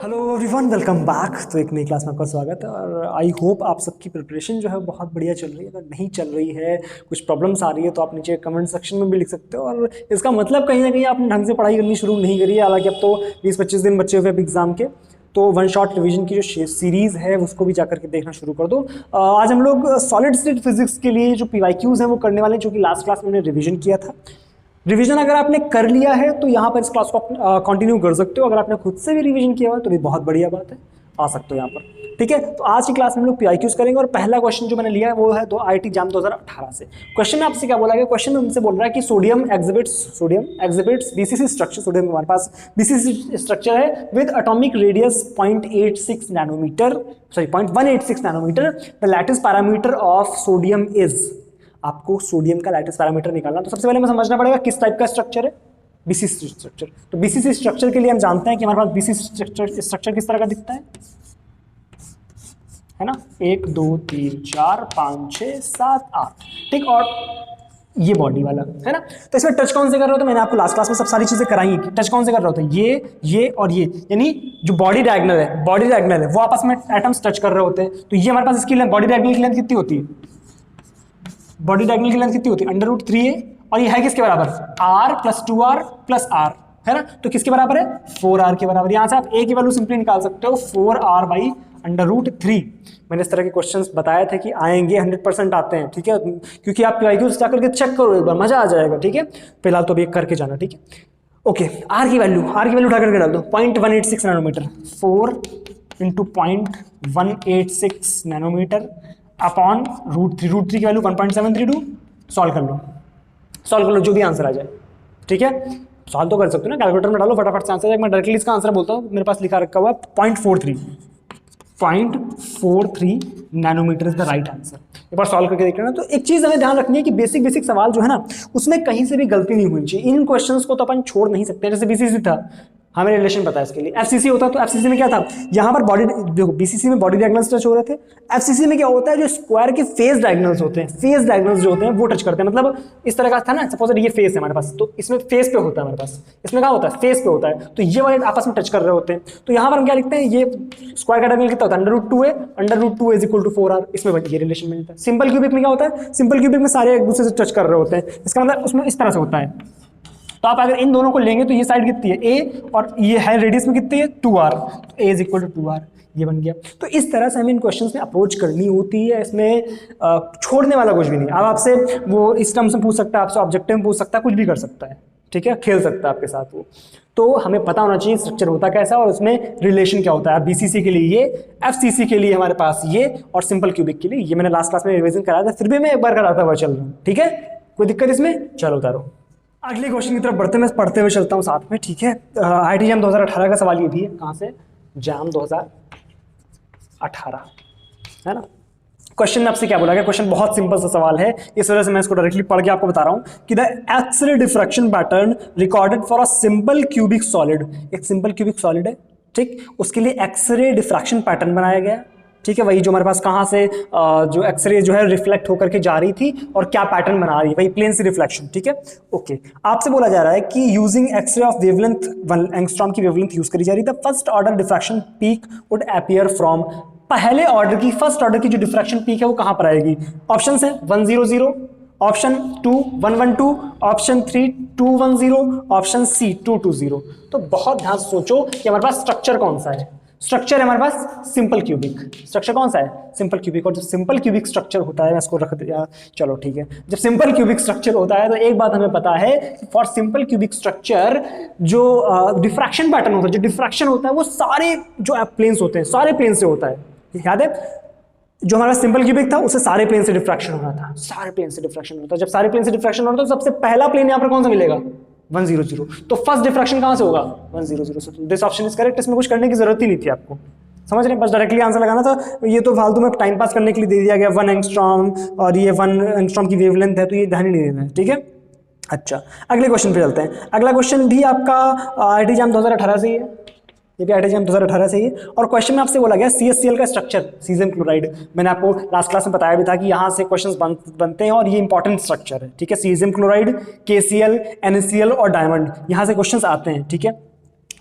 Hello everyone, welcome back. तो एक नई क्लास में आपका स्वागत है और आई होप आप सबकी प्रिपरेशन जो है बहुत बढ़िया चल रही है। अगर नहीं चल रही है, कुछ प्रॉब्लम्स आ रही है, तो आप नीचे कमेंट सेक्शन में भी लिख सकते हो। और इसका मतलब कहीं ना कहीं आपने ढंग से पढ़ाई करनी शुरू नहीं करी है। हालांकि अब तो 20-25 दिन बचे हुए एग्जाम के, तो वन शॉट रिवीजन की जो सीरीज़ है उसको भी जाकर के देखना शुरू कर दो। आज हम लोग सॉलिड स्टेट फिजिक्स के लिए जो PYQs हैं वो करने वाले हैं, जो कि लास्ट क्लास में हमने रिवीजन किया था। रिवीजन अगर आपने कर लिया है तो यहाँ पर इस क्लास को कंटिन्यू कर सकते हो। अगर आपने खुद से भी रिवीजन किया हुआ है तो भी बहुत बढ़िया बात है, आ सकते हो यहाँ पर। ठीक है, तो आज की क्लास में हम लोग PYQs करेंगे और पहला क्वेश्चन जो मैंने लिया है वो है IIT JAM 2018 से। क्वेश्चन में आपसे क्या बोला गया? क्वेश्चन में हमसे बोल रहा है कि sodium exhibits BCC structure. Sodium हमारे पास BCC स्ट्रक्चर है with atomic radius 0.86 nanometre, sorry 0.186 nanometre. The lattice parameter of sodium is. आपको सोडियम का लैटिस पैरामीटर निकालना, तो सबसे पहले हमें समझना पड़ेगा किस टाइप का स्ट्रक्चर है, BCC स्ट्रक्चर। तो BCC स्ट्रक्चर के लिए हम जानते हैं कि हमारे पास BCC स्ट्रक्चर किस तरह का दिखता है ना? 1 2 3 4 5 6 7 8, ठीक। और ये बॉडी वाला है ना। तो इसमें टच कौन से कर रहे हो? तो मैंने आपको लास्ट क्लास में सब सारी चीजें कराई है। टच कौन से कर रहे होते हैं? ये और ये, यानी जो बॉडी डायगोनल है वो आपस में एटम्स टच कर रहे होते हैं। तो ये हमारे पास इसकी लेंथ, बॉडी डायगोनल की लेंथ कितनी होती है? बॉडी डायगोनल की लेंथ कितनी होती है? √3a। और ये है किसके बराबर? r + 2r + r, है ना। तो किसके बराबर है? 4r के बराबर। यहां से आप a की वैल्यू सिंपली निकाल सकते हो, 4r/√3। मैंने इस तरह के क्वेश्चंस बताए थे कि आएंगे, 100% आते हैं, ठीक है। क्योंकि आप PYQs जाकर के चेक करो एक बार, मजा आ जाएगा, ठीक है। फिलहाल तो अभी करके जाना, ठीक है। ओके, r की वैल्यू उठा करके डाल दो, 0.186 नैनोमीटर। 4 × 0.186 नैनोमीटर अपॉन √3 की वैल्यू 1.732। सॉल्व कर लो जो भी आंसर आ जाए, ठीक है। सॉल्व तो कर सकते हो ना, कैलकुलेटर में डालो, फटाफट से आंसर आएगा। मैं डायरेक्टली इसका आंसर बोलता हूँ, मेरे पास लिखा रखा हुआ 0.43 nanometre is the right answer. एक बार सॉल्व करके देख लेना। तो एक चीज हमें ध्यान रखनी है कि बेसिक सवाल जो है ना, उसमें कहीं से भी गलती नहीं होनी चाहिए। इन क्वेश्चंस को तो अपन छोड़ नहीं सकते। जैसे BCC था, हमें रिलेशन पता है इसके लिए। FCC होता तो FCC में क्या था? यहाँ पर बॉडी, देखो BCC में बॉडी डायगोनल्स टच हो रहे थे। FCC में क्या होता है? जो स्क्वायर के फेस डायगोनल्स होते हैं, फेस डायगोनल्स जो होते हैं वो टच करते हैं। मतलब इस तरह का था ना, सपोज ये फेस है हमारे पास, तो इसमें फेस पे होता है हमारे पास, इसमें क्या होता है? फेस पे होता है। तो ये वाले आपस में टच कर रहे होते हैं। तो यहाँ पर हम क्या लिखते हैं? ये स्क्वायर का डायगोनल कितना होता है? √2a। √2a = 4r। इसमें ये रिलेशन मिलता है। सिंपल क्यूबिक में क्या होता है? सिंपल क्यूबिक में सारे एक दूसरे से टच कर रहे होते हैं। इसका मतलब उसमें इस तरह से होता है। तो आप अगर इन दोनों को लेंगे तो ये साइड कितनी है? a, और ये है रेडियस में कितनी है? 2r। तो a = 2r, ये बन गया। तो इस तरह से हमें इन क्वेश्चंस में अप्रोच करनी होती है। इसमें छोड़ने वाला कुछ भी नहीं। अब आपसे वो इस टर्म से पूछ सकता है, आपसे ऑब्जेक्टिव में पूछ सकता है, कुछ भी कर सकता है, ठीक है। खेल सकता है आपके साथ वो। तो हमें पता होना चाहिए स्ट्रक्चर होता कैसा और उसमें रिलेशन क्या होता है। BCC के लिए ये, FCC के लिए हमारे पास ये, और सिंपल क्यूबिक के लिए ये। मैंने लास्ट क्लास में रिवीजन कराया था, फिर भी मैं एक बार कराता हुआ चल रहा हूँ, ठीक है। कोई दिक्कत इसमें? चलो उतारो। अगले क्वेश्चन की तरफ बढ़ते, मैं पढ़ते हुए चलता हूँ साथ में, ठीक है। IIT JAM 2018 का सवाल ये भी है। कहाँ से? JAM 2018, है ना। क्वेश्चन में आपसे क्या बोला गया? क्वेश्चन बहुत सिंपल सा सवाल है, इस वजह से मैं इसको डायरेक्टली पढ़ के आपको बता रहा हूँ कि the X ray diffraction pattern recorded for a simple cubic solid. एक सिंपल क्यूबिक सॉलिड है, ठीक। उसके लिए एक्स-रे डिफ्रैक्शन पैटर्न बनाया गया, ठीक है। वही जो हमारे पास कहाँ से जो एक्सरे जो है रिफ्लेक्ट होकर के जा रही थी और क्या पैटर्न बना रही है, वही प्लेन से रिफ्लेक्शन, ठीक है। ओके, आपसे बोला जा रहा है कि using X ray of wavelength 1 angstrom की वेवलेंथ यूज करी जा रही है। The first order diffraction peak would appear from. पहले ऑर्डर की, फर्स्ट ऑर्डर की जो डिफ्रैक्शन पीक है वो कहाँ पर आएगी? ऑप्शन है 100, ऑप्शन 2 112, ऑप्शन 3 210, ऑप्शन C 220। तो बहुत ध्यान से सोचो कि हमारे पास स्ट्रक्चर कौन सा है। स्ट्रक्चर है हमारे पास सिंपल क्यूबिक। स्ट्रक्चर कौन सा है? Simple cubic. और जो सिंपल क्यूबिक स्ट्रक्चर होता है, मैं इसको रख दिया, चलो ठीक है। जब सिंपल क्यूबिक स्ट्रक्चर होता है तो एक बात हमें पता है कि फॉर सिंपल क्यूबिक स्ट्रक्चर जो डिफ्रैक्शन पैटर्न होता है, जो डिफ्रैक्शन होता है वो सारे जो प्लेन्स होते हैं, सारे प्लेन से होता है। याद है जो हमारा सिंपल क्यूबिक था उससे सारे प्लेन से डिफ्रैक्शन हो रहा था, सारे प्लेन से डिफ्रैक्शन होता है। जब सारे प्लेन से डिफ्रैक्शन हो रहा है तो सबसे पहला प्लेन यहाँ पर कौन सा मिलेगा? 100। तो फर्स्ट डिफ्रैक्शन कहां से होगा? 100। This option is correct. इसमें कुछ करने की जरूरत ही नहीं थी आपको, समझ रहे हैं? बस डायरेक्टली आंसर लगाना था। ये तो फालतू में टाइम पास करने के लिए दे दिया गया 1 एंगस्ट्रॉम, और ये 1 एंगस्ट्रॉम की वेवलेंथ है, तो ये ध्यान ही नहीं देना है, ठीक है। अच्छा, अगले क्वेश्चन पे चलते हैं। अगला क्वेश्चन भी आपका IIT JAM 2018 से ही है। ये भी IIT JAM 2018 से ही। और क्वेश्चन में आपसे बोला गया CaCl का स्ट्रक्चर, सीजियम क्लोराइड। मैंने आपको लास्ट क्लास में बताया भी था कि यहाँ से क्वेश्चंस बनते हैं और ये इंपॉर्टेंट स्ट्रक्चर है, ठीक है। सीजियम क्लोराइड, KCl, NaCl और डायमंड, यहाँ से क्वेश्चंस आते हैं, ठीक है।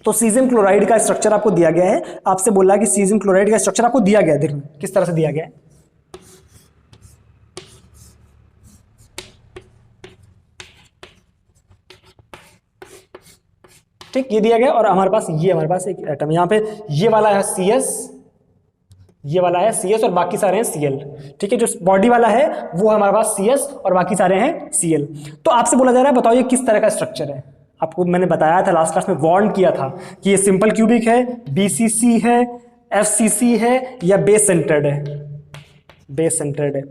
तो सीजियम क्लोराइड का स्ट्रक्चर आपको दिया गया है, आपसे बोला कि सीजियम क्लोराइड का स्ट्रक्चर आपको दिया गया है, देखो किस तरह से दिया गया है। ठीक, ये दिया गया और हमारे पास एक एटम यहाँ पे ये वाला है CS, ये वाला है CS और बाकी सारे हैं Cl। ठीक है, जो बॉडी वाला है वो हमारे पास CS और बाकी सारे हैं Cl। तो आपसे बोला जा रहा है बताओ ये किस तरह का स्ट्रक्चर है। आपको मैंने बताया था लास्ट क्लास में, वार्न किया था कि ये सिंपल क्यूबिक है, BCC है, FCC है या बेस सेंटर्ड है। बेस सेंटर्ड है,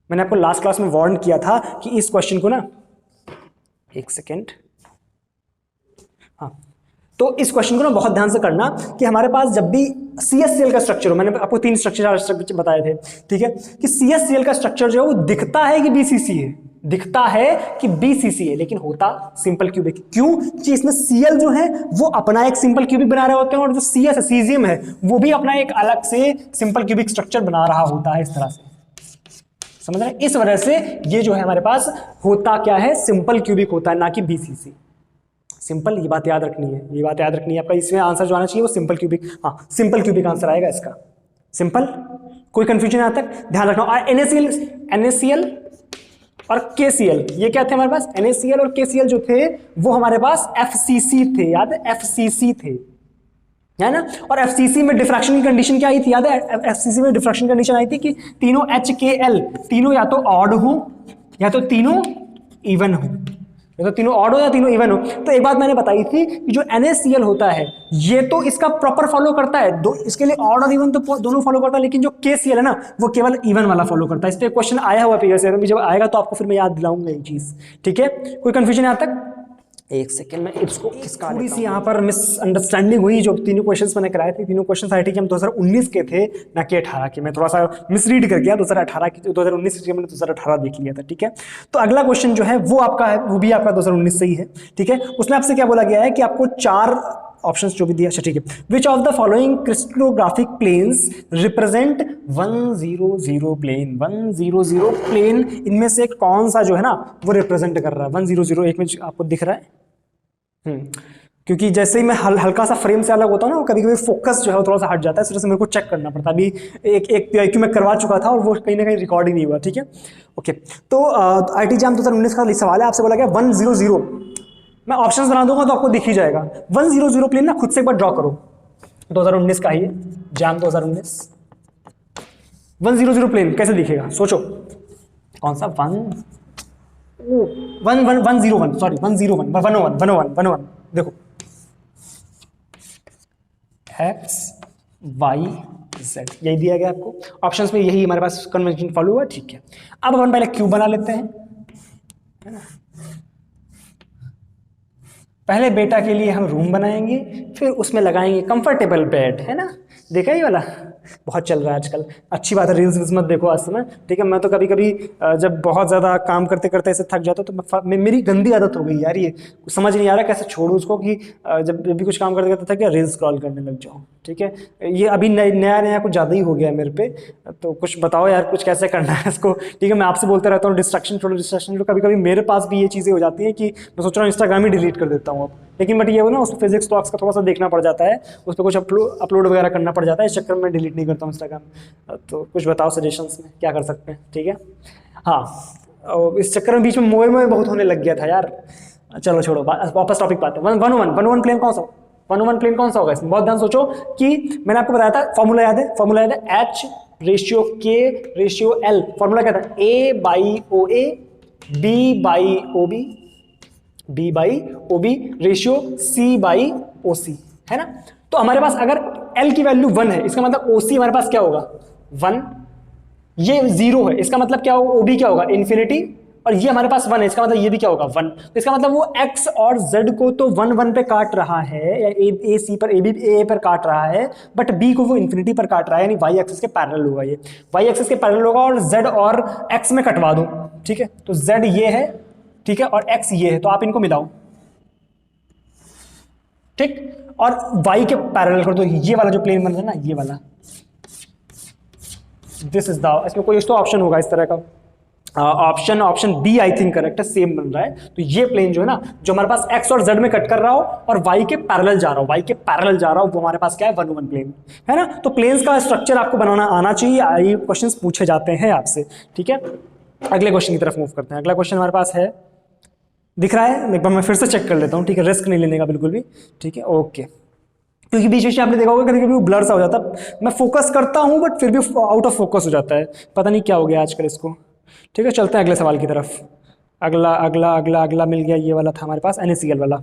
मैंने आपको लास्ट क्लास में वार्न किया था कि इस क्वेश्चन को ना, एक सेकेंड, हाँ, तो इस क्वेश्चन को ना बहुत ध्यान से करना कि हमारे पास जब भी CSCl का स्ट्रक्चर हो, मैंने आपको 3 स्ट्रक्चर बताए थे, ठीक है, कि CSCl का स्ट्रक्चर जो है वो दिखता है कि BCC है, दिखता है कि BCC है, लेकिन होता सिंपल क्यूबिक। क्यों? कि इसमें Cl जो है वो अपना एक सिंपल क्यूबिक बना रहे होते हैं और जो CS है, सीजियम है, वो भी अपना एक अलग से सिंपल क्यूबिक स्ट्रक्चर बना रहा होता है इस तरह से, समझ रहे हैं? इस वजह से ये जो है हमारे पास होता क्या है, सिंपल क्यूबिक होता है, ना कि BCC। सिंपल, ये बात याद रखनी है, ये बात याद रखनी है आपका। इसमें आंसर जो आना चाहिए वो सिंपल क्यूबिक, हाँ सिंपल क्यूबिक आंसर आएगा इसका, सिंपल। कोई कंफ्यूजन यहाँ तक ध्यान रखना। और NaCl और KCl, ये क्या थे हमारे पास? NaCl और KCl जो थे वो हमारे पास FCC थे, याद है? FCC थे, है ना? और FCC में डिफ्रैक्शन की कंडीशन क्या आई थी, याद है? FCC में डिफ्रैक्शन कंडीशन आई थी कि तीनों HKl, तीनों या तो ऑड हो या तो तीनों इवन हो, या तो तीनों ऑड हो या तीनों इवन हो। तो एक बात मैंने बताई थी कि जो NaCl होता है ये तो इसका प्रॉपर फॉलो करता है, दो इसके लिए ऑड और इवन तो दोनों फॉलो करता है, लेकिन जो KCl है ना वो केवल इवन वाला फॉलो करता है। इस पे क्वेश्चन आया हुआ प्रीवियस ईयर में, जब आएगा तो आपको फिर मैं याद दिलाऊंगा ये चीज, ठीक है? कोई कंफ्यूजन यहां तक? एक सेकंड में इसको इसका थोड़ी सी यहाँ पर मिसअंडरस्टैंडिंग हुई। जो तीनों क्वेश्चंस मैंने कराए थे, तीनों क्वेश्चंस आए थे कि हम 2019 के थे ना कि 18 के। मैं थोड़ा सा मिसरीड कर गया, 2018 की 2019 के मैंने 2018 देख लिया था, ठीक है? तो अगला क्वेश्चन जो है वो आपका है, वो भी आपका 2019 से ही है, ठीक है? उसमें आपसे क्या बोला गया है कि आपको 4 ऑप्शंस जो भी दिया, अच्छा ठीक है। Which of the following crystallographic planes represent 100 plane, 100 plane इनमें से कौन सा जो है ना वो रिप्रेजेंट कर रहा है 100? एक में आपको दिख रहा है, क्योंकि जैसे ही मैं हल्का सा फ्रेम से अलग होता हूँ ना, कभी कभी फोकस जो है वो थोड़ा सा हट जाता है, इस वजह से मेरे को चेक करना पड़ता है। अभी एक PIQ में करवा चुका था और वो कहीं ना कहीं रिकॉर्ड ही नहीं हुआ, ठीक है? ओके, तो IIT JAM 2019 का सवाल है, आपसे बोला गया 100, मैं ऑप्शंस बना दूंगा तो आपको दिख ही जाएगा। 100 प्लेन ना खुद से एक बार ड्रॉ करो, 2019 का ही है, JAM 2019। 100 प्लेन कैसे दिखेगा सोचो, कौन सा? 101, सॉरी 101, देखो X Y Z यही दिया गया आपको ऑप्शंस में, यही हमारे पास कन्वेंशन फॉलो हुआ, ठीक है? अब अपन पहले क्यूब बना लेते हैं, है ना? पहले बेटा के लिए हम रूम बनाएंगे, फिर उसमें लगाएंगे कंफर्टेबल बेड, है ना? देखा ये वाला बहुत चल रहा है आजकल। अच्छी बात है, रील्स मत देखो आज समय, ठीक है? मैं तो कभी कभी जब बहुत ज़्यादा काम करते करते ऐसे थक जाता हूँ तो मेरी गंदी आदत हो गई यार, ये समझ नहीं आ रहा कैसे छोड़ूं उसको कि जब भी कुछ काम करते करते थक गया रील्स स्क्रॉल करने लग जाओ, ठीक है? ये अभी नया कुछ ज़्यादा ही हो गया है मेरे पे, तो कुछ बताओ यार, कुछ कैसे करना है इसको, ठीक है? मैं आपसे बोलते रहता हूँ डिस्ट्रैक्शन छोड़ो, कभी कभी मेरे पास भी ये चीज़ें हो जाती हैं कि मैं सोच रहा हूँ इंस्टाग्राम ही डिलीट कर देता हूँ अब, लेकिन बट ये हो ना उसमें फिजिक्स टॉक्स का थोड़ा सा देखना पड़ जाता है, उस पर कुछ अपलोड वगैरह करना पड़ जाता है, इस चक्कर में डिलीट नहीं करता हूँ इंस्टाग्राम। तो कुछ बताओ सजेशंस में क्या कर सकते हैं, ठीक है? हाँ, इस चक्कर में बीच में मोए बहुत होने लग गया था यार। चलो छोड़ो, वापस टॉपिक पे आते हैं। 101 प्लेन कौन सा? 101 प्लेन कौन सा होगा इसमें? बहुत ध्यान सोचो कि मैंने आपको बताया था फॉर्मूला याद है? फॉर्मूला याद है? H/K/L। फॉर्मूला क्या था? A/OA B/OB रेशियो C/OC, है ना? तो हमारे पास अगर L की वैल्यू 1 है, इसका मतलब OC हमारे पास क्या होगा? 1। ये 0 है, इसका मतलब क्या होगा? OB क्या होगा? इन्फिनिटी। और ये हमारे पास 1 है, इसका मतलब ये भी क्या होगा? 1। तो इसका मतलब वो X और Z को तो 1 पे काट रहा है, या AC पर A पर काट रहा है, बट B को वो इन्फिनिटी पर काट रहा है, यानी Y एक्सिस के पैरेलल होगा। ये Y एक्सिस के पैरेलल होगा और Z और X में कटवा दो, ठीक है? तो Z ये है, ठीक है, और X ये है, तो आप इनको मिलाओ, ठीक? और Y के पैरेलल कर दो, ये वाला जो प्लेन बन रहा है ना, ये वाला, दिस इज द, इसमें कोई तो ऑप्शन होगा इस तरह का, option B I think correct है, सेम बन रहा है। तो ये प्लेन जो है ना, जो हमारे पास एक्स और जेड में कट कर रहा हो और वाई के पैरेलल जा रहा हो, वाई के पैरेलल जा रहा हो, वो हमारे पास क्या है, 1-1 प्लेन है ना। तो प्लेन्स का स्ट्रक्चर आपको बनाना आना चाहिए, ये क्वेश्चंस पूछे जाते हैं आपसे, ठीक है। अगले क्वेश्चन की तरफ मूव करते हैं। अगला क्वेश्चन हमारे पास है, दिख रहा है, एक बार मैं फिर से चेक कर लेता हूँ, ठीक है, रिस्क नहीं लेने का बिल्कुल भी, ठीक है, ओके। क्योंकि बीच बीच में आपने देखा होगा कभी कभी वो ब्लर सा हो जाता है, मैं फोकस करता हूँ बट फिर भी आउट ऑफ फोकस हो जाता है, पता नहीं क्या हो गया आजकल इसको, ठीक है। चलते हैं अगले सवाल की तरफ। अगला अगला अगला अगला मिल गया, ये वाला था हमारे पास NaCl वाला।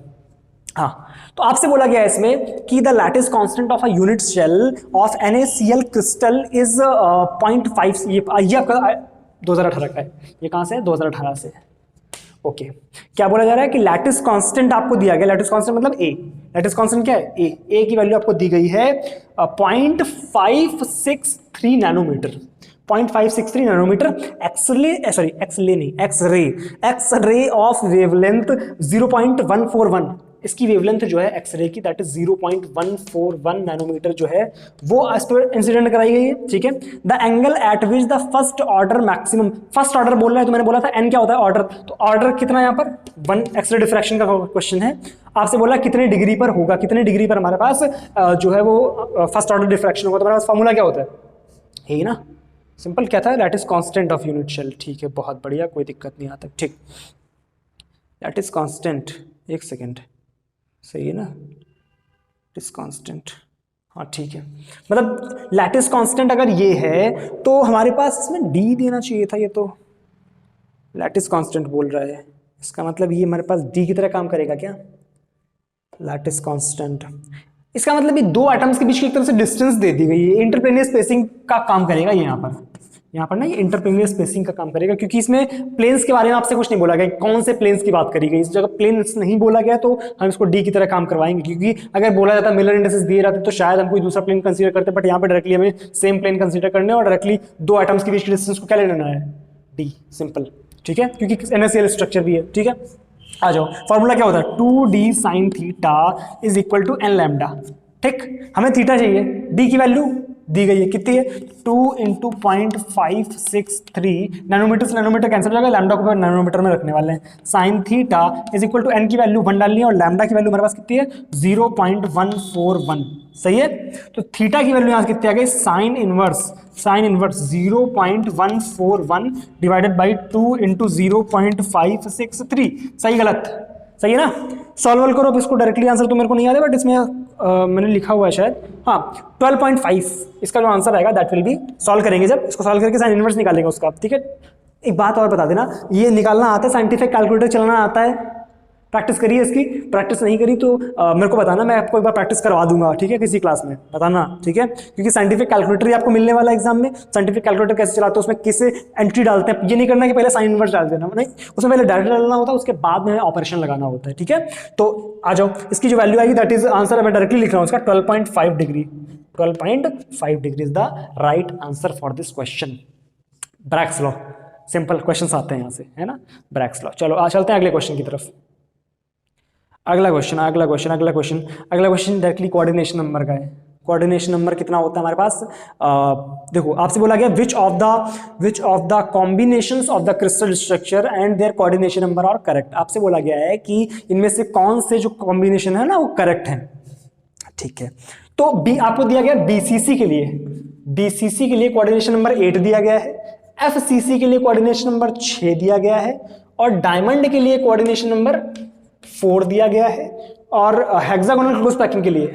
हाँ, तो आपसे बोला गया है इसमें कि the lattice constant of a unit shell of NaCl crystal is 0.5। ये आपका 2018 का है, ये कहाँ से है, 2018 से। ओके, क्या बोला जा रहा है कि लैटिस कांस्टेंट आपको दिया गया, लैटिस कांस्टेंट मतलब ए, लैटिस कांस्टेंट क्या है, ए की वैल्यू आपको दी गई है 0.563 nanometre, 0.563 nanometre. X ray of wavelength 0.141, इसकी वेवलेंथ जो है एक्सरे की दैट इज 0.141 नैनोमीटर जो है वो इस पर इंसिडेंट कराई गई है, ठीक है। The angle eight which the first order maximum, first order बोल रहा है तो मैंने बोला था एन क्या होता है, ऑर्डर, तो ऑर्डर कितना यहाँ पर 1 एक्सरे डिफ्रैक्शन का क्वेश्चन है। आपसे बोला कितने डिग्री पर होगा, कितने डिग्री पर हमारे पास जो है वो फर्स्ट ऑर्डर डिफ्रैक्शन होगा, तो हमारे पास फॉर्मूला क्या होता है, यही ना, सिंपल क्या था, lattice constant of unit shell, ठीक है, बहुत बढ़िया, कोई दिक्कत नहीं आता, ठीक। लैटिस कांस्टेंट, एक सेकेंड, सही है ना, लैटिस कांस्टेंट, हाँ ठीक है, मतलब लैटिस कांस्टेंट अगर ये है तो हमारे पास इसमें डी देना चाहिए था, ये तो लैटिस कांस्टेंट बोल रहा है, इसका मतलब ये हमारे पास डी की तरह काम करेगा क्या, लैटिस कांस्टेंट, इसका मतलब ये दो एटम्स के बीच की एक तरह से डिस्टेंस दे दी गई है, इंटरप्लेनियर स्पेसिंग का काम करेगा ये यहाँ पर ना, ये इंटरप्लेनियर स्पेसिंग का काम करेगा, क्योंकि इसमें प्लेन्स के बारे में आपसे कुछ नहीं बोला गया, कौन से प्लेन्स की बात करी गई, इस जगह प्लेन्स नहीं बोला गया तो हम इसको डी की तरह काम करवाएंगे, क्योंकि अगर बोला जाता मिलर इंडिसेस दिए रहते तो शायद हम कोई दूसरा प्लेन कंसीडर करते, बट यहाँ पे डायरेक्टली हमें सेम प्लेन कंसीडर करने और डायरेक्टली दो एटम्स के बीच की डिस्टेंस को क्या ले लेना है, डी, सिंपल, ठीक है, क्योंकि NaCl स्ट्रक्चर भी है, ठीक है। आ जाओ, फॉर्मूला क्या होता है, 2d sin theta is equal to n lambda, ठीक, हमें थीटा चाहिए, डी की वैल्यू दी गई है, कितनी है, 2 × 0.563 नैनोमीटर से नैनोमीटर कैंसिल हो जाएगा, लैम्डा को नैनोमीटर में रखने वाले हैं, sine theta is equal to N की वैल्यू 1 डालनी है और लैम्डा की वैल्यू हमारे पास कितनी है 0.141, सही है। तो थीटा की वैल्यू यहाँ कितनी आ गई, साइन इनवर्स 0.141 डिवाइडेड बाई 2 × 0.563, सही गलत, सही है ना। सॉल्व करो, अब इसको डायरेक्टली आंसर तो मेरे को नहीं याद है बट इसमें मैंने लिखा हुआ है शायद, हाँ 12.5 इसका जो आंसर आएगा दैट विल बी, सॉल्व करेंगे जब इसको सॉल्व करके साइन इनवर्स निकालेंगे उसका, ठीक है। एक बात और बता देना, ये निकालना आता है, साइंटिफिक कैलकुलेटर चलाना आता है, प्रैक्टिस करिए इसकी, प्रैक्टिस नहीं करी तो मेरे को बताना, मैं आपको एक बार प्रैक्टिस करवा दूंगा, ठीक है, किसी क्लास में बताना, ठीक है, क्योंकि साइंटिफिक कैलकुलेटर ही आपको मिलने वाला है एग्जाम में। साइंटिफिक कैलकुलेटर कैसे चलाते हैं, उसमें किसे एंट्री डालते हैं, ये नहीं करना कि पहले साइन इनवर्स डाल देना, नहीं, उसमें पहले डाटा डालना होता है, उसके बाद में ऑपरेशन लगाना होता है, ठीक है। तो आ जाओ, इसकी जो वैल्यू आएगी दैट इज आंसर, मैं डायरेक्टली लिख रहा हूँ इसका 12.5 degree, 12.5 degree is the right answer for this question. Bragg's law, simple question आते हैं यहाँ से, है ना, ब्रैग्स लॉ। चलो चलते हैं अगले क्वेश्चन की तरफ। अगला क्वेश्चन डायरेक्टली कोऑर्डिनेशन नंबर का है। कोऑर्डिनेशन नंबर कितना होता है हमारे पास, देखो आपसे बोला गया which of the combinations of the crystal structure and their coordination number are correct. आपसे बोला गया है कि इनमें से कौन से जो कॉम्बिनेशन है ना वो करेक्ट है, ठीक है। तो बी आपको दिया गया BCC के लिए कोऑर्डिनेशन नंबर 8 दिया गया है, FCC के लिए कोऑर्डिनेशन नंबर 6 दिया गया है और डायमंड के लिए कोऑर्डिनेशन नंबर 4 दिया गया है और हेक्सागोनल क्लोज पैकिंग के लिए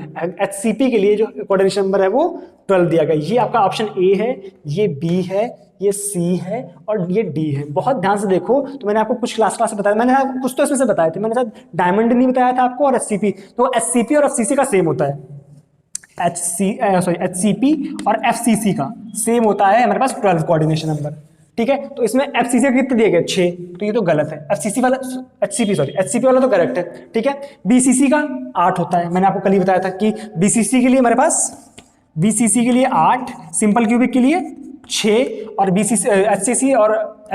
HCP के लिए जो कोऑर्डिनेशन नंबर है वो 12 दिया गया। ये आपका ऑप्शन ए है, ये बी है, ये सी है और ये डी है। बहुत ध्यान से देखो, तो मैंने आपको कुछ क्लास से बताया, मैंने आपको कुछ तो इसमें से बताए थे, मैंने शायद डायमंड नहीं बताया था आपको और HCP, तो HCP और FCC का सेम होता है, HCP और FCC का सेम होता है हमारे पास 12 कोऑर्डिनेशन नंबर, ठीक है। तो इसमें FCC का कितने दिए गए 6, तो ये तो गलत है, HCP वाला तो करेक्ट है, ठीक है। BCC का 8 होता है, मैंने आपको कल ही बताया था कि BCC के लिए हमारे पास BCC के लिए 8, सिंपल क्यूबिक के लिए 6 और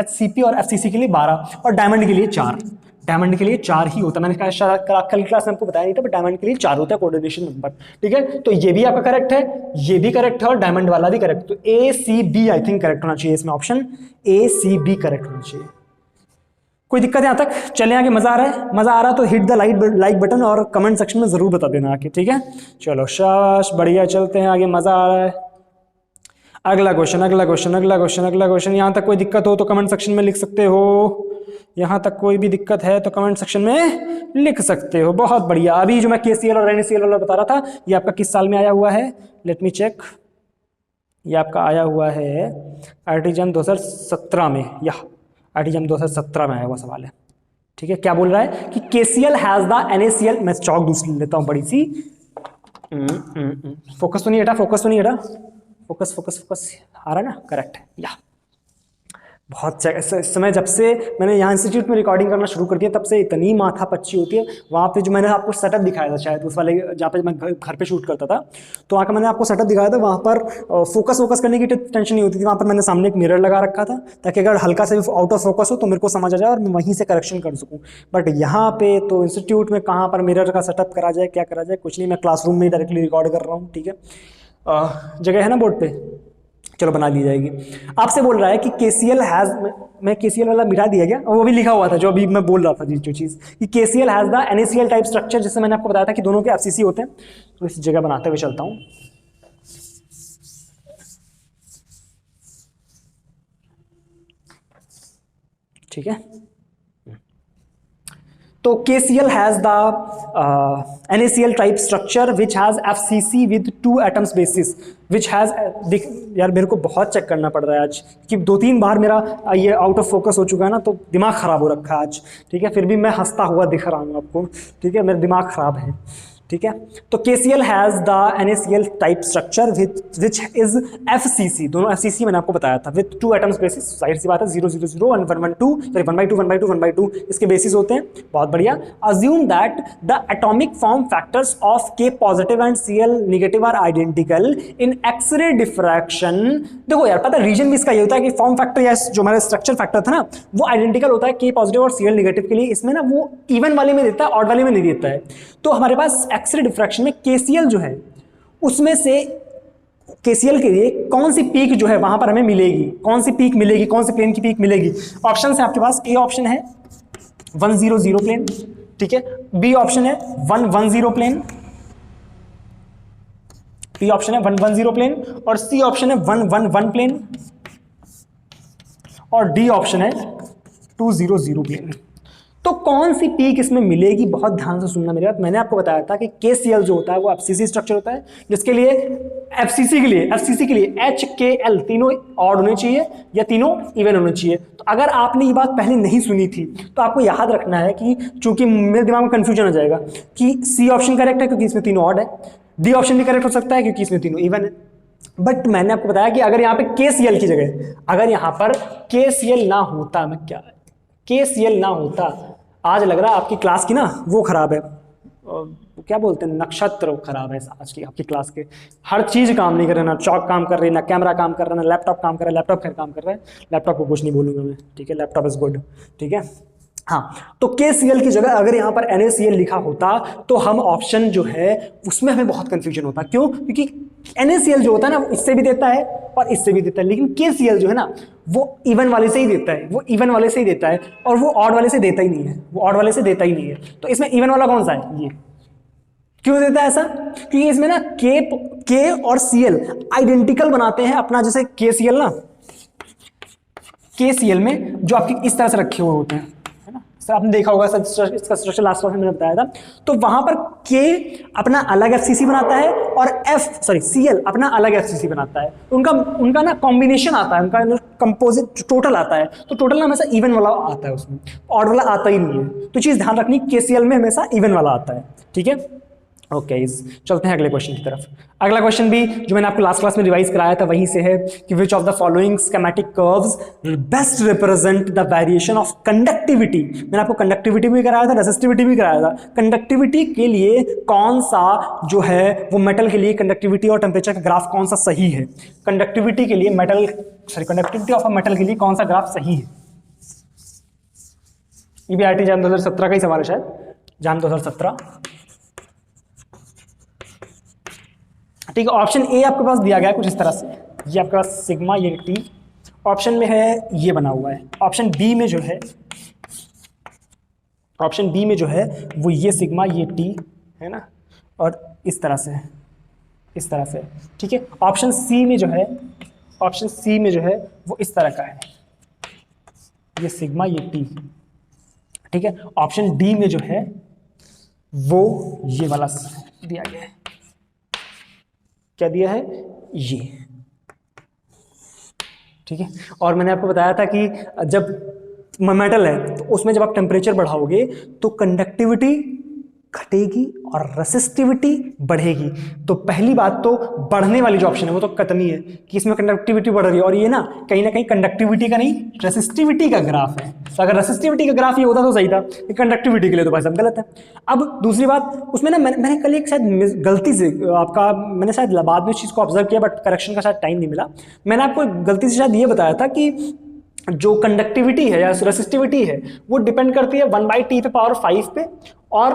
HCP और FCC के लिए 12 और डायमंड के लिए 4। डायमंड के लिए 4 ही होता है, मैंने कहा शायद कल क्लास में आपको बताया नहीं था, बट डायमंड के लिए 4 होता है कोऑर्डिनेशन नंबर, ठीक है। तो ये भी आपका करेक्ट है, ये भी करेक्ट है, और डायमंड वाला भी करेक्ट, तो A C B I think correct होना चाहिए इसमें, option A C B correct होना चाहिए। कोई दिक्कत यहां तक? चले आगे, मजा आ रहा है? मजा आ रहा है तो हिट द लाइक बटन और कमेंट सेक्शन में जरूर बता देना आके, ठीक है। चलो शाबाश, बढ़िया, चलते हैं आगे, मजा आ रहा है। अगला क्वेश्चन, अगला क्वेश्चन, अगला क्वेश्चन, अगला क्वेश्चन। यहां तक कोई दिक्कत हो तो कमेंट सेक्शन में लिख सकते हो, यहां तक कोई भी दिक्कत है तो कमेंट सेक्शन में लिख सकते हो। बहुत बढ़िया। अभी जो मैं केसीएल और एनएसीएल वाला बता रहा था, ये आपका किस साल में आया हुआ है? Let me check. ये आपका आया हुआ है आर्टिजन 2017 में, या आर्टिजन 2017 में आया हुआ सवाल है, ठीक है। क्या बोल रहा है कि केसीएल हैज द एनएसीएल, मैं चौक दूसरी लेता हूं बड़ी सी, फोकस तो नहीं हटा, फोकस तो नहीं हटा, फोकस फोकस फोकस आ रहा है ना, करेक्ट है। या बहुत इस समय जब से मैंने यहाँ इंस्टीट्यूट में रिकॉर्डिंग करना शुरू कर दिया, तब से इतनी माथा पच्ची होती है। वहाँ पे जो मैंने आपको सेटअप दिखाया था शायद उस वाले जहाँ पे मैं घर पे शूट करता था, तो वहाँ का मैंने आपको सेटअप दिखाया था, वहाँ पर फोकस करने की टेंशन नहीं होती थी। वहाँ पर मैंने सामने एक मिरर लगा रखा था, ताकि अगर हल्का से भी आउट ऑफ फोकस हो तो मेरे को समझ आ जाए और मैं वहीं से करेक्शन कर सकूँ। बट यहाँ पे तो इंस्टीट्यूट में कहाँ पर मिरर का सेटअप करा जाए, क्या करा जाए, कुछ नहीं, मैं क्लासरूम में डायरेक्टली रिकॉर्ड कर रहा हूँ, ठीक है। जगह है ना बोर्ड पे, चलो बना दी जाएगी। आपसे बोल रहा है कि केसीएल हैज, मैं केसीएल वाला मिटा दिया गया, वो भी लिखा हुआ था जो अभी मैं बोल रहा था जो चीज़, कि KCl has the NaCl type structure, जिससे मैंने आपको बताया था कि दोनों के एफसीसी होते हैं। तो इस जगह बनाते हुए चलता हूं, ठीक है। तो KCl has the NaCl type structure which has FCC with 2 atoms basis which has यार मेरे को बहुत चेक करना पड़ रहा है आज, कि 2-3 बार मेरा ये आउट ऑफ फोकस हो चुका है ना, तो दिमाग खराब हो रखा है आज, ठीक है। फिर भी मैं हंसता हुआ दिख रहा हूँ आपको, ठीक है, मेरा दिमाग खराब है, ठीक है। तो KCl has the NaCl type structure which is FCC, दोनों FCC मैंने आपको बताया था, विथ 2 एटम्स बेसिस, जाहिर सी बात है 0 0 0 1 1 1 2 सॉरी 1 by 2 1 by 2 1 by 2 इसके बेसिस होते हैं। बहुत बढ़िया। Assume that the atomic form factors of K positive and Cl negative are identical in X ray diffraction. देखो यार, पता है रीजन भी इसका ये होता है कि फॉर्म फैक्टर या जो हमारा स्ट्रक्चर फैक्टर था ना, वो आइडेंटिकल होता है K पॉजिटिव और Cl नेगेटिव के लिए। इसमें ना वो इवन वाले में देता है, ऑड वाले में नहीं देता है। तो हमारे पास एक्सरे डिफ्रैक्शन में KCl जो है, उसमें से KCl के लिए कौन सी पीक जो है वहां पर हमें मिलेगी, कौन सी पीक मिलेगी, कौन सी प्लेन की पीक मिलेगी? ऑप्शन है आपके पास, ए ऑप्शन है 100 प्लेन, ठीक है, बी ऑप्शन है 110 प्लेन, बी ऑप्शन है 110 प्लेन, और सी ऑप्शन है 111 प्लेन, और डी ऑप्शन है 200 प्लेन। तो कौन सी पीक इसमें मिलेगी? बहुत ध्यान से सुनना मेरी बात। मैंने आपको बताया था कि KCl जो होता है वो FCC स्ट्रक्चर होता है, जिसके लिए FCC के लिए HKL तीनों ऑड होने चाहिए या तीनों इवन होने चाहिए। तो अगर आपने ये बात पहले नहीं सुनी थी तो आपको याद रखना है कि, चूंकि मेरे दिमाग में कंफ्यूजन हो जाएगा, कि सी ऑप्शन करेक्ट है क्योंकि इसमें तीनों ऑड है, डी ऑप्शन भी करेक्ट हो सकता है क्योंकि इसमें तीनों इवन है। बट मैंने आपको बताया कि अगर यहाँ पे KCl की जगह, अगर यहाँ पर KCl ना होता, मैं क्या KCl ना होता, आज लग रहा है आपकी क्लास की ना वो खराब है, क्या बोलते हैं, नक्षत्र खराब है आज की आपकी क्लास के। हर चीज काम नहीं कर रहा, ना चौक काम कर रही है, ना कैमरा काम कर रहा है, ना लैपटॉप काम कर रहा है। लैपटॉप खैर काम कर रहा है, लैपटॉप को कुछ नहीं बोलूंगा मैं, ठीक है, लैपटॉप इज गुड, ठीक है। हाँ, तो KCl की जगह अगर यहाँ पर NaCl लिखा होता तो हम ऑप्शन जो है उसमें हमें बहुत कंफ्यूजन होता। क्यों? क्योंकि NaCl जो होता है ना, वो इससे भी देता है और इससे भी देता है, लेकिन KCl जो है ना, वो इवन वाले से ही देता है, वो इवन वाले से ही देता है, और वो ऑड वाले से देता ही नहीं है, वो ऑड वाले से देता ही नहीं है। तो इसमें इवन वाला कौन सा है? ये। क्यों देता है ऐसा? क्योंकि इसमें ना K और Cl आइडेंटिकल बनाते हैं अपना, जैसे KCl ना, KCl में जो आपके इस तरह से रखे हुए होते हैं, है ना, सर आपने देखा होगा, सर इसका स्ट्रक्चर लास्ट क्लास में मैंने बताया था। तो वहां पर K अपना अलग FCC बनाता है और Cl अपना अलग FCC बनाता है। उनका ना कॉम्बिनेशन आता है, उनका कंपोजिट टोटल आता है। तो टोटल ना हमेशा इवन वाला आता है, उसमें ऑड वाला आता ही नहीं है। तो चीज ध्यान रखनी, KCl में हमेशा इवन वाला आता है, ठीक है। ओके, चलते हैं अगले क्वेश्चन की तरफ। अगला क्वेश्चन भी जो मैंने आपको लास्ट क्लास में रिवाइज कराया था वहीं से है कि विच of the following schematic curves best represent the variation of conductivity. मैंने आपको कंडक्टिविटी भी कराया था, रेसिस्टिविटी भी कराया था। कंडक्टिविटी के लिए कौन सा जो है वो मेटल के लिए कंडक्टिविटी और टेम्परेचर का ग्राफ कौन सा सही है? कंडक्टिविटी के लिए कंडक्टिविटी ऑफ अ मेटल के लिए कौन सा ग्राफ सही है? ये भी आईआईटी जैम 2017 का ही सवाल है शायद, जैम 2017। ठीक है, ऑप्शन ए आपके पास दिया गया है कुछ इस तरह से, ये आपके पास सिग्मा ये टी, ऑप्शन में है ये बना हुआ है, ऑप्शन बी में जो है, ऑप्शन बी में जो है वो ये सिग्मा ये टी है ना, और इस तरह से, इस तरह से। ठीक है, ऑप्शन सी में जो है, ऑप्शन सी में जो है वो इस तरह का है, ये सिग्मा ये टी। ठीक है, ऑप्शन डी में जो है वो ये वाला दिया गया है, क्या दिया है ये। ठीक है, और मैंने आपको बताया था कि जब मेटल है तो उसमें जब आप टेम्परेचर बढ़ाओगे तो कंडक्टिविटी घटेगी और रेसिस्टिविटी बढ़ेगी। तो पहली बात तो बढ़ने वाली जो ऑप्शन है वो तो खत्म ही है कि इसमें कंडक्टिविटी बढ़ रही है, और ये ना कहीं कंडक्टिविटी का नहीं रेसिस्टिविटी का ग्राफ है। तो अगर रेसिस्टिविटी का ग्राफ ये होता तो सही था, कंडक्टिविटी के लिए तो भाई सब गलत है। अब दूसरी बात, उसमें ना मैंने कल एक शायद गलती से आपका, मैंने शायद बाद में इस चीज़ को ऑब्जर्व किया बट करेक्शन का शायद टाइम नहीं मिला। मैंने आपको गलती से शायद ये बताया था कि जो कंडक्टिविटी है या रेसिस्टिविटी है वो डिपेंड करती है 1/t पे पावर 5 पे और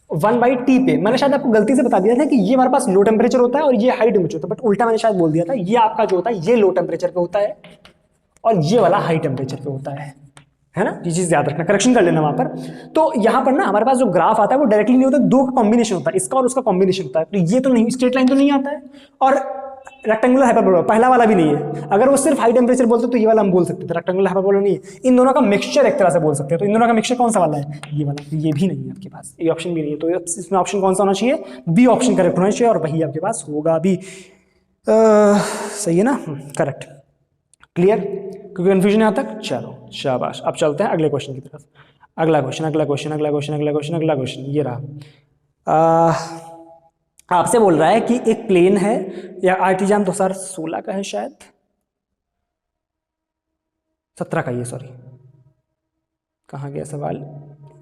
1/t पे। मैंने शायद आपको गलती से बता दिया था कि ये हमारे पास लो टेम्परेचर होता है और ये हाई टेम्परेचर होता है, बट उल्टा मैंने शायद बोल दिया था, ये आपका जो होता है ये लो टेम्परेचर पे होता है और ये वाला हाई टेम्परेचर पे होता है ना, ये चीज याद रखना, करेक्शन कर लेना वहां पर। तो यहां पर ना हमारे पास जो ग्राफ आता है वो डायरेक्टली नहीं होता, दो का कॉम्बिनेशन होता है, इसका और उसका कॉम्बिनेशन होता है। तो ये तो नहीं, स्ट्रेट लाइन तो नहीं आता है, और रेक्टेंगुलर हाइपरबोला पहला वाला भी नहीं है। अगर वो सिर्फ हाई टेम्परेचर बोलते तो ये वाला हम बोल सकते थे, रेक्टेंगुलर हाइपरबोला नहीं है। इन दोनों का मिक्सचर एक तरह से बोल सकते हैं। तो इन दोनों का मिक्सचर कौन सा वाला है, ये वाला। ये भी नहीं है आपके पास, ये ऑप्शन भी नहीं है। तो इसमें ऑप्शन कौन सा होना चाहिए, बी ऑप्शन करेक्ट होना चाहिए, और वही आपके पास होगा भी। सही है ना, करेक्ट, क्लियर, क्योंकि कंफ्यूजन यहाँ तक। चलो शाबाश, अब चलते हैं अगले क्वेश्चन की तरफ। अगला क्वेश्चन, अगला क्वेश्चन, अगला क्वेश्चन, अगला क्वेश्चन, अगला क्वेश्चन ये रहा। आपसे बोल रहा है कि एक प्लेन है, या आईआईटी जैम 2016 का है शायद, 17 का, ये सॉरी, कहाँ गया सवाल,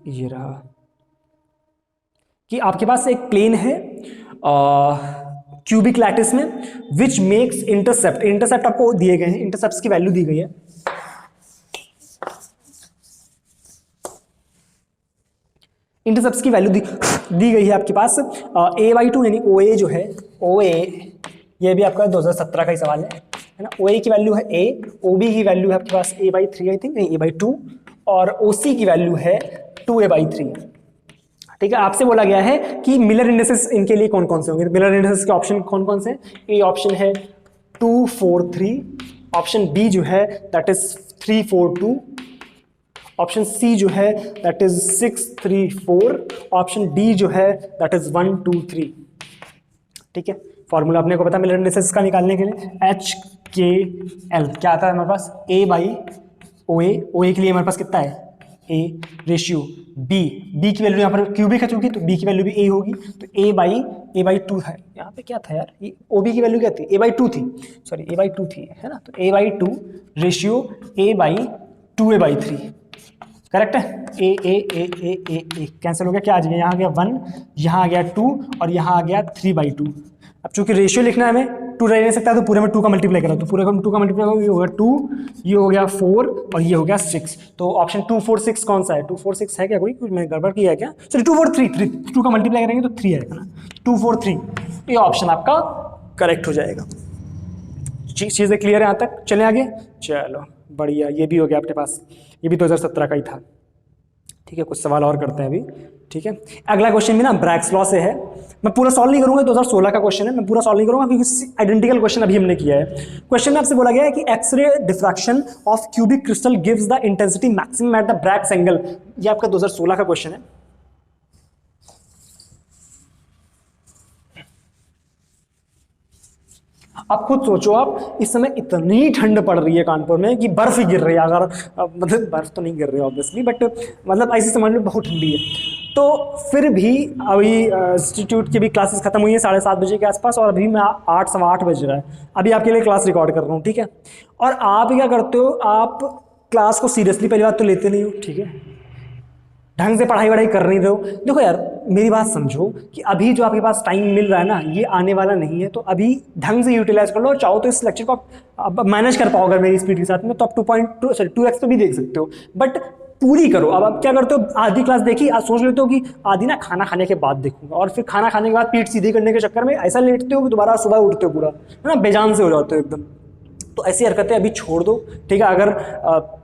ये रहा, कि आपके पास एक प्लेन है क्यूबिक लैटिस में विच मेक्स इंटरसेप्ट, इंटरसेप्ट आपको दिए गए हैं, इंटरसेप्ट की वैल्यू दी गई है। इंटरसेप्ट की वैल्यू दी गई है आपके पास a/2, यानी OA जो है, OA ये भी आपका 2017 का ही सवाल है ना। OA की वैल्यू है a, OB की वैल्यू है आपके पास a/3 आई थिंक, नहीं a/2, और OC की वैल्यू है 2a/3। ठीक है, आपसे बोला गया है कि मिलर इंडिसेस इनके लिए कौन कौन से होंगे। मिलर इंडिसेस के ऑप्शन कौन कौन से, ए ऑप्शन है 2, 4, 3, ऑप्शन बी जो है दैट इज 3, 4, 2, ऑप्शन सी जो है दैट इज 6, 3, 4, ऑप्शन डी जो है दैट इज 1, 2, 3। ठीक है, फॉर्मूला अपने को पता मिलर इंडिसेस का निकालने के लिए, HKL क्या आता है हमारे पास, A/OA, OA के लिए हमारे पास कितना है A, रेशियो B की वैल्यू यहाँ पर क्यूबिक है चूंकि, तो B की वैल्यू भी A होगी, तो A/2 है। यहाँ पे क्या था यार, ये OB की वैल्यू क्या थी, A/2 थी, सॉरी A/2 थी, है ना। तो A/2 रेशियो A/2A/3 करेक्ट है। ए कैंसिल हो गया, क्या आ जाएगा, यहाँ आ गया 1, यहाँ आ गया 2, और यहाँ आ गया 3/2। अब चूंकि रेशियो लिखना है हमें, 2 रह नहीं सकता, तो पूरे में 2 का मल्टीप्लाई करा, तो पूरे में 2 का मल्टीप्लाई होगा, ये हो गया 2, ये हो गया 4, और ये हो गया 6। तो ऑप्शन 2, 4, 6 कौन सा है, 2, 4, 6 है क्या, कोई कुछ मैंने गड़बड़ किया है क्या, सॉरी 2, 4, 3, 2 का मल्टीप्लाई करेंगे तो 3 आएगा ना, 2, 4, 3, ये ऑप्शन आपका करेक्ट हो जाएगा। चीज़ें क्लियर है यहाँ तक, चले आगे, चलो बढ़िया, ये भी हो गया आपके पास, ये भी 2017 का ही था। ठीक है, कुछ सवाल और करते हैं अभी। ठीक है, अगला क्वेश्चन भी ना ब्रैग्स लॉ से है, मैं पूरा सॉल्व नहीं करूंगा, 2016 का क्वेश्चन है, मैं पूरा सॉल्व नहीं करूंगा क्योंकि आइडेंटिकल क्वेश्चन अभी हमने किया है। क्वेश्चन में आपसे बोला गया है कि X ray diffraction of cubic crystal gives the intensity maximum at the Bragg's angle, ये आपका 2016 का क्वेश्चन है। आप खुद सोचो, आप इस समय इतनी ठंड पड़ रही है कानपुर में कि बर्फ ही गिर रही है, अगर मतलब बर्फ तो नहीं गिर रही है ऑब्वियसली, बट मतलब ऐसी समझ लो बहुत ठंडी है। तो फिर भी अभी इंस्टीट्यूट की भी क्लासेस खत्म हुई है 7:30 बजे के आसपास, और अभी मैं 8, 8:15 बज रहा है, अभी आपके लिए क्लास रिकॉर्ड कर रहा हूँ। ठीक है, और आप क्या करते हो, आप क्लास को सीरियसली पहली बात तो लेते नहीं हो, ठीक है, ढंग से पढ़ाई वढ़ाई कर नहीं रहे हो। देखो यार मेरी बात समझो कि अभी जो आपके पास टाइम मिल रहा है ना ये आने वाला नहीं है, तो अभी ढंग से यूटिलाइज कर लो। और चाहो तो इस लेक्चर को आप मैनेज कर पाओ अगर मेरी स्पीड के साथ में, तो आप 2x तो भी देख सकते हो, बट पूरी करो। अब आप क्या करते हो, आधी क्लास देखी, आज सोच लेते हो कि आधी ना खाना खाने के बाद देखूंगा, और फिर खाना खाने के बाद पीठ सीधी करने के चक्कर में ऐसा लेटते हो कि दोबारा सुबह उठते हो पूरा, है ना, बेजान से हो जाते हो एकदम। तो ऐसी हरकतें अभी छोड़ दो, ठीक है। अगर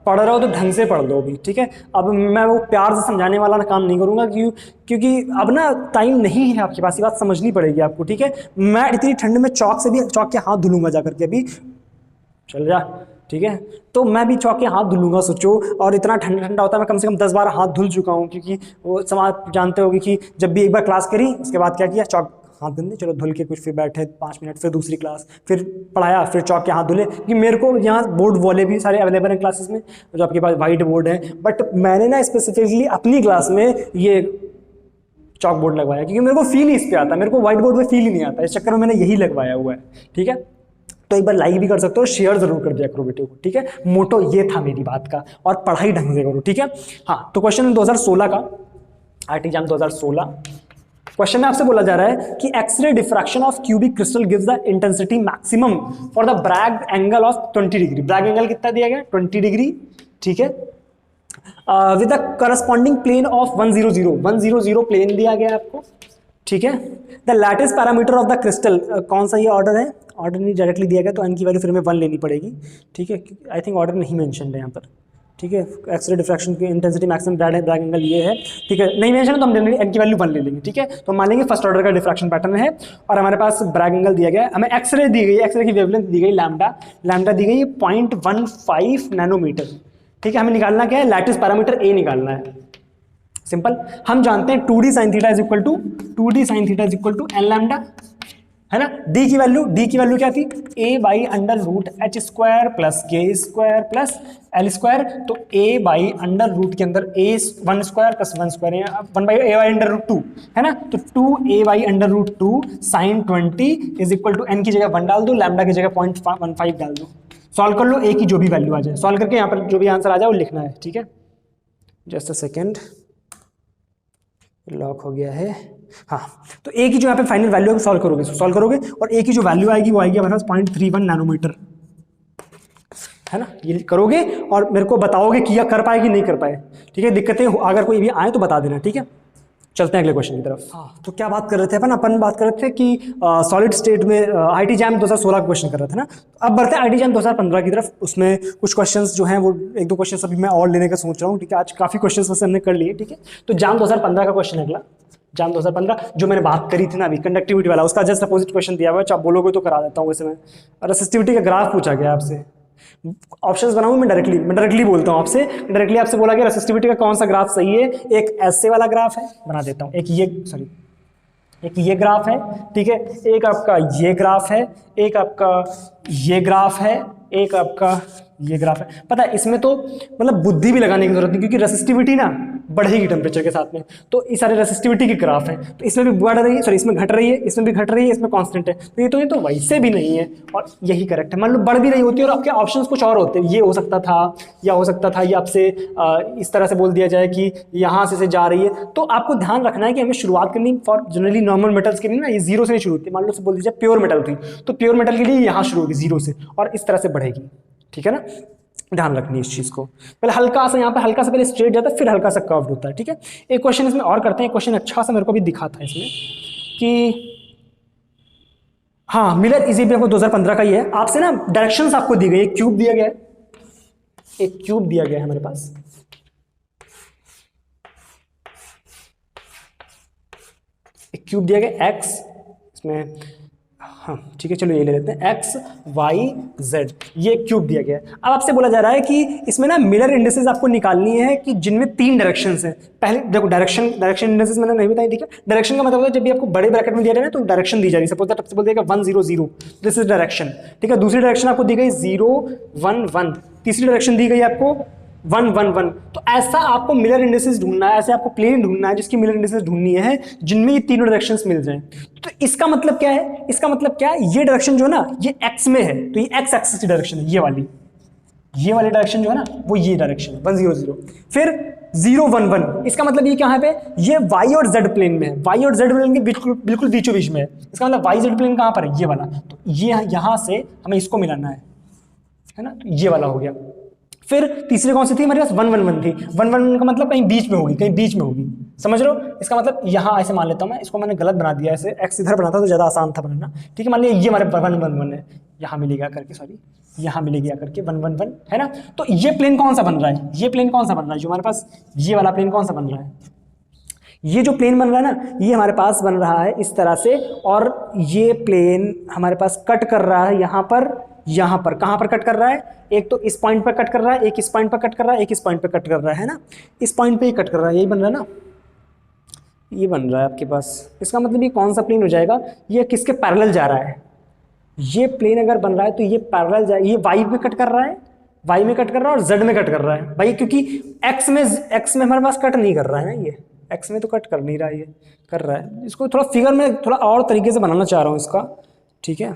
पढ़ रहे हो तो ढंग से पढ़ लो अभी, ठीक है। अब मैं वो प्यार से समझाने वाला काम नहीं करूंगा, क्योंकि अब ना टाइम नहीं है आपके पास, ये बात समझनी पड़ेगी आपको, ठीक है। मैं इतनी ठंड में चौक के हाथ धुलूंगा जा करके, अभी चल जा, ठीक है। तो मैं भी चौक के हाथ धुलूंगा सोचो, और इतना ठंडा ठंडा होता है, मैं कम से कम 10 बार हाथ धुल चुका हूँ, क्योंकि वो समाज जानते होगे कि जब भी एक बार क्लास करी उसके बाद क्या किया, चौक हाथ गंदे, चलो धुल के कुछ, फिर बैठे 5 मिनट, फिर दूसरी क्लास, फिर पढ़ाया, फिर चौक के हाथ धुले। कि मेरे को यहाँ बोर्ड वाले भी सारे अवेलेबल हैं क्लासेस में, जो आपके पास वाइट बोर्ड है, बट मैंने ना स्पेसिफिकली अपनी क्लास में ये चौक बोर्ड लगवाया, क्योंकि मेरे को फील ही इस पे आता है, मेरे को व्हाइट बोर्ड में फील ही नहीं आता, इस चक्कर में मैंने यही लगवाया हुआ है, ठीक है। तो एक बार लाइक भी कर सकते हो, शेयर जरूर कर दिया करो वीडियो को, ठीक है। मोटो ये था मेरी बात का, और पढ़ाई ढंग से करो, ठीक है। हाँ, तो क्वेश्चन 2016 का आईटी एग्जाम 2016 क्वेश्चन में आपसे बोला जा रहा है कि X ray diffraction of cubic crystal gives the intensity maximum for the Bragg angle of 20 degree. Bragg angle कितना दिया गया, 20 डिग्री, ठीक है। With the corresponding plane of 100 plane दिया गया आपको, ठीक है। The lattice parameter of the crystal, कौन सा ये ऑर्डर है, ऑर्डर नहीं डायरेक्टली दिया गया, तो एन की वैल्यू फिर में 1 लेनी पड़ेगी, ठीक है। आई थिंक ऑर्डर नहीं मेंशन है यहाँ पर, ठीक है। एक्सरे डिफ्रैक्शन की इंटेंसिटी मैक्सिमम ब्रैग एंगल ये है, ठीक है। नहीं मेंशन तो हम एन की वैल्यू 1 ले लेंगे, ठीक है। तो मान लेंगे फर्स्ट ऑर्डर का डिफ्रैक्शन पैटर्न है, और हमारे पास ब्रैग एंगल दिया गया है, हमें एक्सरे दी गई, एक्सरे की वेवलेंथ दी गई लैम्डा दी गई 0.15 नैनोमीटर, ठीक है। हमें निकालना क्या है, लैटिस पैरामीटर ए निकालना है, सिंपल। हम जानते हैं 2d sin theta is equal to N lambda, है ना। डी की वैल्यू क्या थी, a by under root H square plus K square plus L square. तो a बाई अंडर रूट के अंदर a 1 square plus 1 square, 1 by a by under root 2, है ना। तो 2a by under root 2 sine 20 is equal to n की जगह 1 डाल दो, लैम्डा की जगह 0.15 डाल दो, सॉल्व कर लो, a की जो भी वैल्यू आ जाए, सॉल्व करके यहाँ पर जो भी आंसर आ जाए वो लिखना है, ठीक है। जस्ट अ सेकेंड, लॉक हो गया है, हाँ। तो ए की जो यहाँ पे फाइनल वैल्यू है सॉल्व करोगे, और ए की जो वैल्यू आएगी वो आएगी हमारे पास 0.31 नैनोमीटर, है ना। ये करोगे और मेरे को बताओगे कि यह कर पाए कि नहीं कर पाए, ठीक है। दिक्कतें अगर कोई भी आए तो बता देना, ठीक है। चलते हैं अगले क्वेश्चन की तरफ। हाँ, तो क्या बात कर रहे थे अपन बात कर रहे थे कि सॉलिड स्टेट में आईटी जैम 2016 का क्वेश्चन कर रहे थे ना। अब बढ़ते हैं आईटी जैम 2015 की तरफ। उसमें कुछ क्वेश्चंस जो हैं वो 1-2 क्वेश्चंस अभी मैं और लेने का सोच रहा हूँ, ठीक है। आज काफ़ी क्वेश्चंस वैसे हमने कर लिए, ठीक है। तो जैम 2015 का क्वेश्चन अगला, जैम 2015 जो मैंने बात करी थी ना अभी, कंडक्टिविटी वाला, उसका जस्ट अपोजिट क्वेश्चन दिया हुआ है। आप बोलोगे तो करा देता हूँ वैसे मैं। रेसिस्टिविटी का ग्राफ पूछा गया आपसे, ऑप्शंस बनाऊं मैं डायरेक्टली बोलता हूं आपसे। डायरेक्टली आपसे बोला गया रेसिस्टिविटी का कौन सा ग्राफ सही है। एक ऐसे वाला ग्राफ है, बना देता हूं, एक ये ग्राफ है, ठीक है। एक आपका ये ग्राफ है, एक आपका ये ग्राफ है, एक आपका ये ग्राफ है। पता है इसमें तो मतलब बुद्धि भी लगाने की जरूरत नहीं, क्योंकि रेसिस्टिविटी ना बढ़ेगी टेम्परेचर के साथ में। तो ये सारे रेसिस्टिविटी के ग्राफ हैं, तो इसमें भी बढ़ रही है, सॉरी इसमें घट रही है, इसमें भी घट रही है, इसमें कांस्टेंट है। तो ये तो वैसे भी नहीं है, और यही करेक्ट है। मान लो बढ़ भी रही होती है और आपके ऑप्शंस कुछ और होते हैं, ये हो सकता था या हो सकता था ये आपसे इस तरह से बोल दिया जाए कि यहाँ से जा रही है। तो आपको ध्यान रखना है कि हमें शुरुआत करनी फॉर जनरली नॉर्मल मेटल्स के लिए ना, ये जीरो से नहीं शुरू होती। मान लो से बोल दीजिए प्योर मेटल थी, तो प्योर मेटल के लिए यहाँ शुरू होगी जीरो से, और इस तरह से बढ़ेगी, ठीक है ना। ध्यान रखनी है इस चीज को। पहले हल्का सा यहाँ पे हल्का सा पहले स्ट्रेट जाता है, फिर हल्का सा कर्व्ड होता है, ठीक है। एक क्वेश्चन इसमें और करते हैं। क्वेश्चन अच्छा सा मेरे को भी दिखा था इसमें कि हाँ, मिलर इजी भी आपको 2015 का ही है। आपसे ना डायरेक्शंस आपको दी गई, एक क्यूब दिया गया है, एक क्यूब दिया गया है हमारे पास, एक क्यूब दिया गया एक्स, इसमें हाँ ठीक है, चलो ये ले लेते हैं एक्स वाई जेड, ये क्यूब दिया गया है। अब आपसे बोला जा रहा है कि इसमें ना मिलर इंडिसेस आपको निकालनी है कि जिनमें 3 डायरेक्शंस हैं। पहले देखो डायरेक्शन इंडिसेस मैंने नहीं बताई, ठीक है। डायरेक्शन का मतलब है जब भी आपको बड़े ब्रैकेट में दिया जाए ना तो डायरेक्शन दी जा रही है। सपोज दैट आपसे बोल देगा 1 0 0, दिस इज डायरेक्शन, ठीक है। दूसरी डायरेक्शन आपको दी गई 0 1 1, तीसरी डायरेक्शन दी गई आपको 1 1 1। तो ऐसा आपको मिलर इंडिसेस ढूंढना है, ऐसे आपको प्लेन ढूंढना है जिसकी मिलर इंडिसेस ढूंढनी है जिनमें ये तीनों डायरेक्शंस मिल जाएं। तो इसका मतलब क्या है, इसका मतलब क्या है, ये डायरेक्शन जो है ना ये एक्स में है, तो ये एक्स एक्सिस की डायरेक्शन है, ये वाली डायरेक्शन जो है ना वो ये डायरेक्शन 1 0 0। फिर 0 1 1, इसका मतलब ये कहाँ पे, ये y और z प्लेन में है, y और z प्लेन के बिल्कुल बिल्कुल बीचों बीच में है। इसका मतलब y z प्लेन कहाँ पर है, ये वाला। तो ये यहाँ से हमें इसको मिलाना है ना, तो ये वाला हो गया। फिर तीसरी कौन सी थी हमारे पास, 1 1 1 थी। 1 1 का मतलब कहीं बीच में होगी, कहीं बीच में होगी, समझ रहे हो। इसका मतलब यहाँ ऐसे मान लेता हूँ मैं, इसको मैंने गलत बना दिया, ऐसे x इधर बनाता तो ज्यादा आसान था बनाना, ठीक है। मान लिया ये हमारे 1 1 1 है, यहाँ मिलेगा करके, सॉरी यहाँ मिलेगा करके 1 1 1, है ना। तो ये प्लेन कौन सा बन रहा है, ये प्लेन कौन सा बन रहा है, जो हमारे पास ये वाला प्लेन कौन सा बन रहा है, ये जो प्लेन बन रहा है ना, ये हमारे पास बन रहा है इस तरह से, और ये प्लेन हमारे पास कट कर रहा है यहाँ पर, यहाँ पर। कहाँ पर कट कर रहा है, एक तो इस पॉइंट पर कट कर रहा है, एक इस पॉइंट पर कट कर रहा है, एक इस पॉइंट पर कट कर रहा है ना, इस पॉइंट पे ही कट कर रहा है, यही बन रहा है ना, ये बन रहा है आपके पास। इसका मतलब ये कौन सा प्लेन हो जाएगा, ये किसके पैरेलल जा रहा है, ये प्लेन अगर बन रहा है तो ये पैरेलल जा, ये वाई में कट कर रहा है, वाई में कट कर रहा है और जेड में कट कर रहा है भाई, क्योंकि एक्स में हमारे पास कट नहीं कर रहा है ना, ये एक्स में तो कट कर नहीं रहा है, ये कर रहा है। इसको थोड़ा फिगर में थोड़ा और तरीके से बनाना चाह रहा हूँ इसका, ठीक है।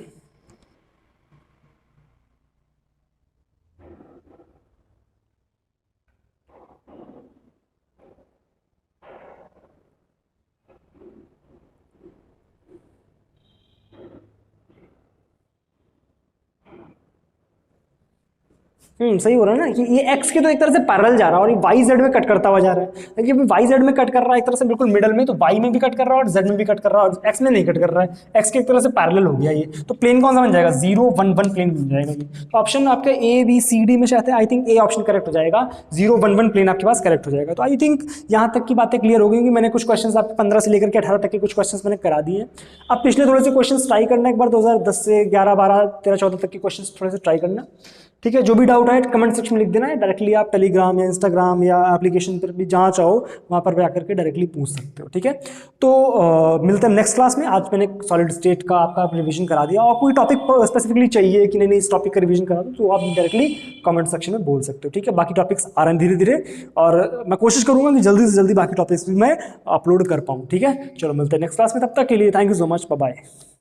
सही हो रहा है ना कि ये एक्स के तो एक तरह से पैरेलल जा रहा है और ये वाई जेड में कट करता हुआ जा रहा है, लेकिन वाई जेड में कट कर रहा है एक तरह से बिल्कुल मिडल में, तो वाई में भी कट कर रहा है और जेड में भी कट कर रहा है और एक्स में नहीं कट कर रहा है, एक्स के एक तरह से पैरेलल हो गया ये। तो प्लेन कौन सा बन जाएगा, 0 1 1 प्लेन बन जाएगा ये। तो ऑप्शन आपका ए बी सी डी में से आते हैं, I think A option correct हो जाएगा, 0 1 1 प्लेन आपके पास करेक्ट हो जाएगा। तो आई थिंक यहाँ तक की बातें क्लियर हो गई कि मैंने कुछ क्वेश्चन आपके 15 से लेकर के 18 तक के कुछ क्वेश्चन मैंने करा दिए। अब पिछले थोड़े से क्वेश्चन ट्राई करना एक बार, 2010 से 11 12 13 14 तक के क्वेश्चन थोड़े से ट्राई करना, ठीक है। जो भी डाउट है कमेंट सेक्शन में लिख देना है, डायरेक्टली आप टेलीग्राम या इंस्टाग्राम या एप्लीकेशन पर भी जहाँ चाहो वहाँ पर जाकर के डायरेक्टली पूछ सकते हो, ठीक है। तो मिलते हैं नेक्स्ट क्लास में। आज मैंने सॉलिड स्टेट का आपका रिवीजन करा दिया, और कोई टॉपिक स्पेसिफिकली चाहिए कि नहीं इस टॉपिक का रिवीजन करा दो तो आप डायरेक्टली कमेंट सेक्शन में बोल सकते हो, ठीक है। बाकी टॉपिक्स आ रहे हैं धीरे धीरे, और मैं कोशिश करूँगा कि जल्दी से जल्दी बाकी टॉपिक्स भी मैं अपलोड कर पाऊँ, ठीक है। चलो मिलते हैं नेक्स्ट क्लास में, तब तक के लिए thank you so much, bye bye.